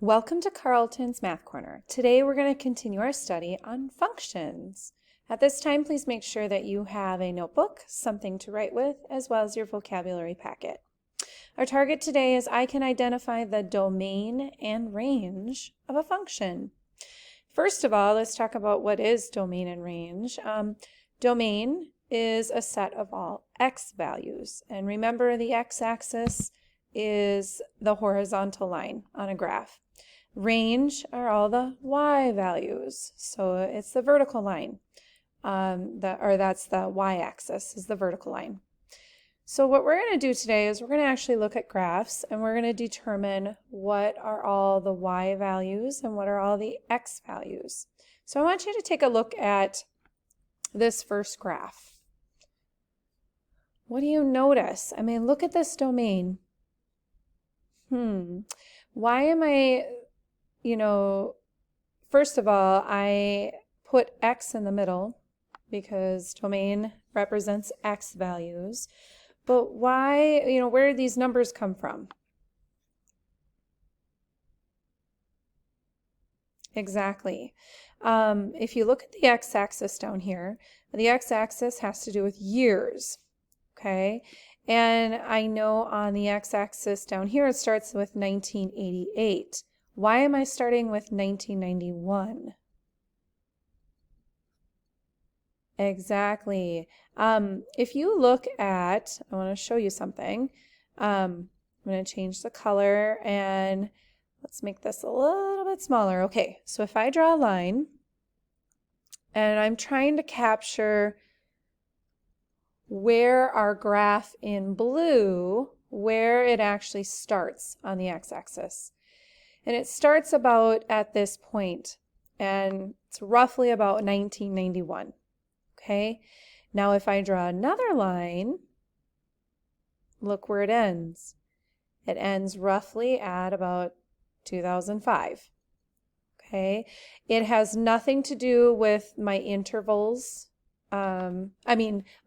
Welcome to Carlton's Math Corner. Today we're going to continue our study on functions. At this time, please make sure that you have a notebook, something to write with, as well as your vocabulary packet. Our target today is I can identify the domain and range of a function. First of all, let's talk about what is domain and range. Domain is a set of all x values. And remember, the x-axis is the horizontal line on a graph. Range are all the y values, so it's the vertical line. That's the y-axis is the vertical line. So what we're going to do today is we're going to actually look at graphs and we're going to determine what are all the y values and what are all the x values. So I want you to take a look at this first graph. What do you notice? I mean, look at this domain. Why am I, first of all, I put x in the middle because domain represents x values. But why, where did these numbers come from? Exactly. If you look at the x-axis down here, the x-axis has to do with years, okay? And I know on the x-axis down here it starts with 1988. Why am I starting with 1991? Exactly. If you look at, I want to show you something. I'm going to change the color and let's make this a little bit smaller. Okay, so if I draw a line and I'm trying to capture where our graph in blue, where it actually starts on the x-axis. And it starts about at this point, and it's roughly about 1991. Okay, now if I draw another line, look where it ends. It ends roughly at about 2005. Okay, it has nothing to do with my intervals. My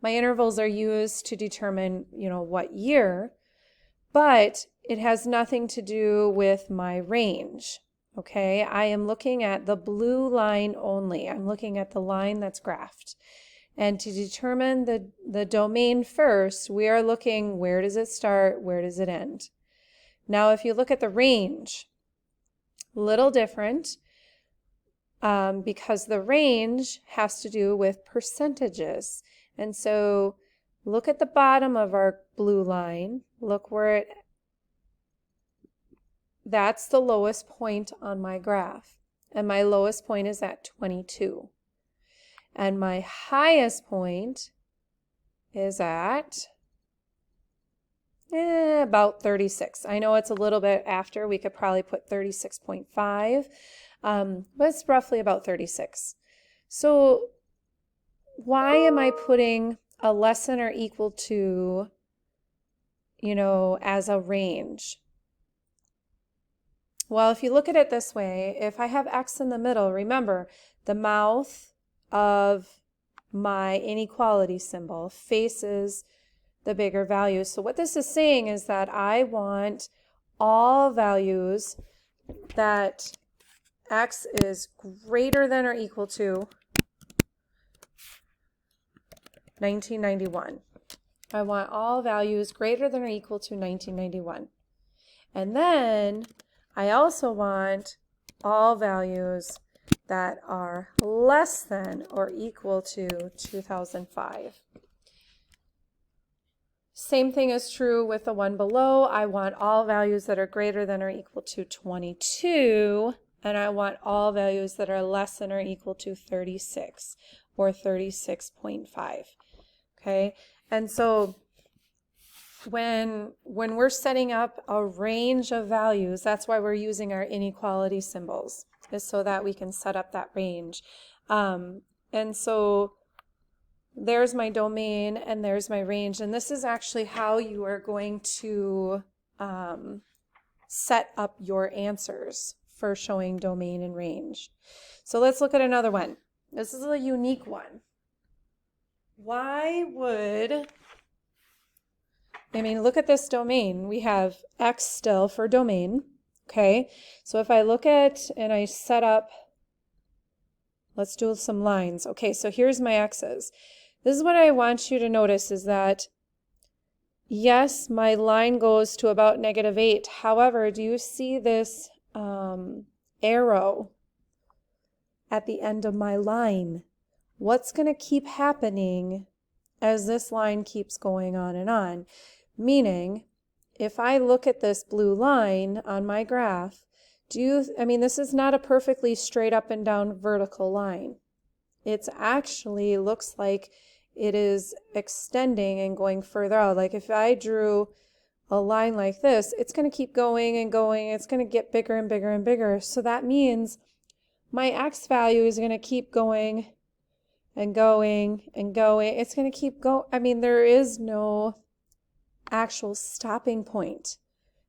intervals are used to determine, what year, but it has nothing to do with my range. Okay, I am looking at the blue line only. I'm looking at the line that's graphed. And to determine the domain first, we are looking where does it start, where does it end. Now, if you look at the range, a little different. Because the range has to do with percentages. And so look at the bottom of our blue line. Look where that's the lowest point on my graph. And my lowest point is at 22. And my highest point is at about 36. I know it's a little bit after. We could probably put 36.5. But it's roughly about 36. So why am I putting a less than or equal to, as a range? Well, if you look at it this way, if I have x in the middle, remember the mouth of my inequality symbol faces the bigger values. So what this is saying is that I want all values that x is greater than or equal to 1991. I want all values greater than or equal to 1991. And then I also want all values that are less than or equal to 2005. Same thing is true with the one below. I want all values that are greater than or equal to 22. And I want all values that are less than or equal to 36 or 36.5. Okay, and so when we're setting up a range of values, that's why we're using our inequality symbols, is so that we can set up that range. And so there's my domain and there's my range, and this is actually how you are going to set up your answers for showing domain and range. So let's look at another one. This is a unique one. Look at this domain. We have x still for domain, Okay, so if I look at and I set up, let's do some lines. Okay, so here's my x's. This is what I want you to notice is that, yes, my line goes to about -8. However, do you see this arrow at the end of my line? What's going to keep happening as this line keeps going on and on? Meaning, if I look at this blue line on my graph, this is not a perfectly straight up and down vertical line. It's actually looks like it is extending and going further out. Like if I drew a line like this, it's going to keep going and going. It's going to get bigger and bigger and bigger. So that means my x value is going to keep going and going and going. It's going to keep going. There is no actual stopping point,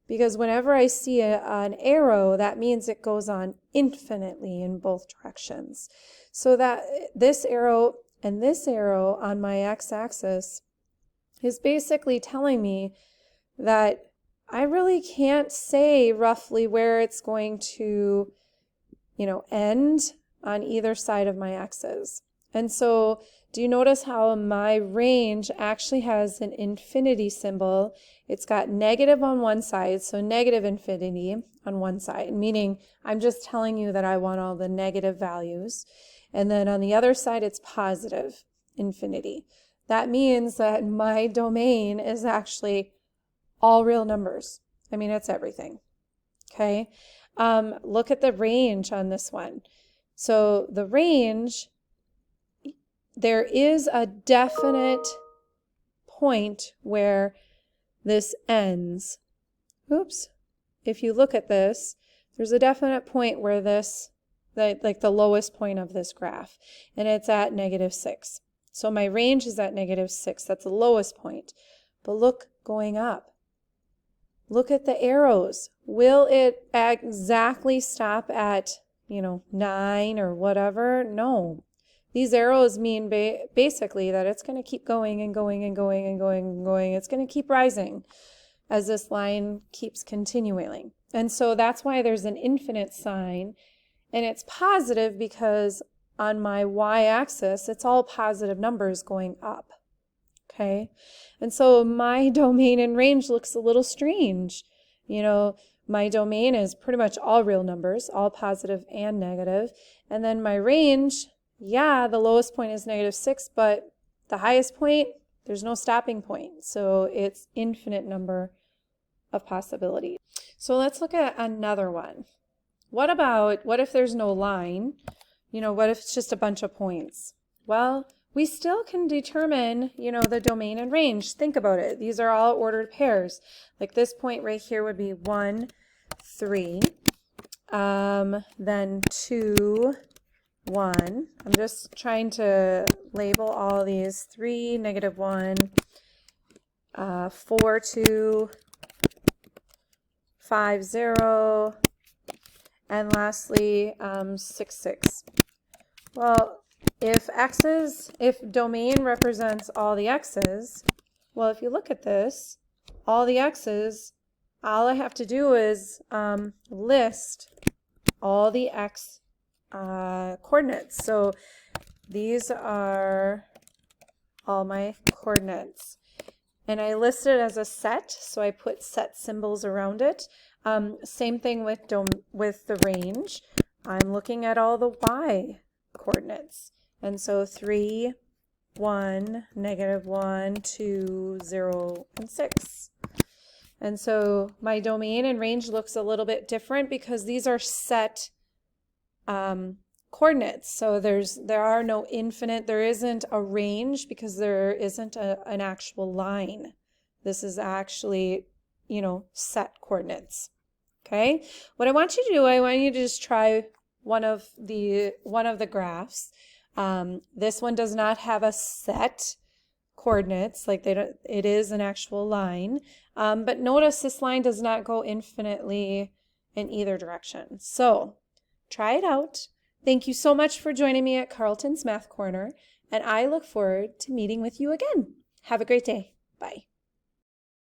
because whenever I see an arrow, that means it goes on infinitely in both directions. So that this arrow and this arrow on my x-axis is basically telling me that I really can't say roughly where it's going to, end on either side of my x's. And so do you notice how my range actually has an infinity symbol? It's got negative on one side, so negative infinity on one side, meaning I'm just telling you that I want all the negative values. And then on the other side, it's positive infinity. That means that my domain is actually all real numbers. It's everything. Okay? Look at the range on this one. So the range, there is a definite point where this ends. Oops. If you look at this, there's a definite point where like the lowest point of this graph, and it's at -6. So my range is at -6. That's the lowest point. But look going up. Look at the arrows. Will it exactly stop at, 9 or whatever? No. These arrows mean basically that it's going to keep going and going and going and going and going. It's going to keep rising as this line keeps continuing. And so that's why there's an infinite sign, and it's positive because on my y-axis, it's all positive numbers going up. Okay? And so my domain and range looks a little strange. My domain is pretty much all real numbers, all positive and negative. And then my range, yeah, the lowest point is -6, but the highest point, there's no stopping point. So it's infinite number of possibilities. So let's look at another one. What if there's no line? What if it's just a bunch of points? Well, we still can determine, the domain and range. Think about it. These are all ordered pairs. Like this point right here would be 1, 3, then 2, 1. I'm just trying to label all these. 3, -1, 4, 2, 5, 0, and lastly 6, 6. Well, if domain represents all the x's, well, if you look at this, all the x's, all I have to do is list all the x coordinates. So these are all my coordinates. And I list it as a set, so I put set symbols around it. Same thing with the range. I'm looking at all the y coordinates. And so 3, 1, -1, 2, 0, and 6. And so my domain and range looks a little bit different because these are set coordinates. So there isn't a range because there isn't an actual line. This is actually, set coordinates. Okay? What I want you to do, I want you to just try one of the graphs. This one does not have a set coordinates, like it is an actual line. But notice this line does not go infinitely in either direction. So try it out. Thank you so much for joining me at Carlton's Math Corner, and I look forward to meeting with you again. Have a great day. Bye.